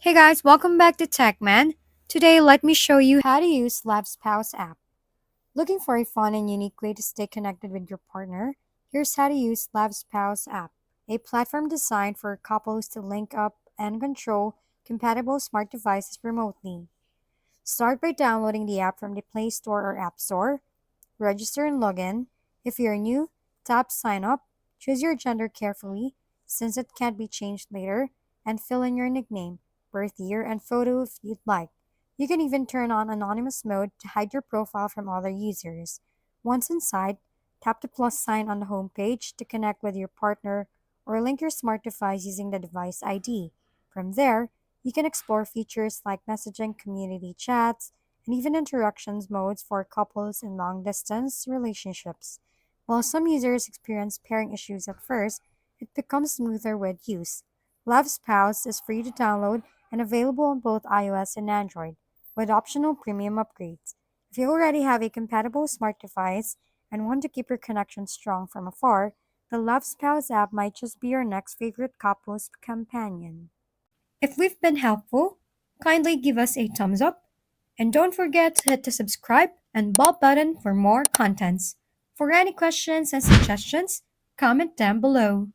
Hey guys, welcome back to TechMan. Today, let me show you how to use LiveSpouse app. Looking for a fun and unique way to stay connected with your partner? Here's how to use LiveSpouse app, a platform designed for couples to link up and control compatible smart devices remotely. Start by downloading the app from the Play Store or App Store. Register and log in. If you're new, tap Sign Up. Choose your gender carefully, since it can't be changed later, and fill in your nickname, birth year, and photo if you'd like. You can even turn on anonymous mode to hide your profile from other users. Once inside, tap the plus sign on the home page to connect with your partner or link your smart device using the device ID. From there, you can explore features like messaging, community chats, and even interactions modes for couples in long distance relationships. While some users experience pairing issues at first, it becomes smoother with use. Love Spouse is free to download and available on both iOS and Android, with optional premium upgrades. If you already have a compatible smart device and want to keep your connection strong from afar, the Love Spouse app might just be your next favorite couple's companion. If we've been helpful, kindly give us a thumbs up and don't forget to hit the subscribe and bell button for more contents. For any questions and suggestions, comment down below.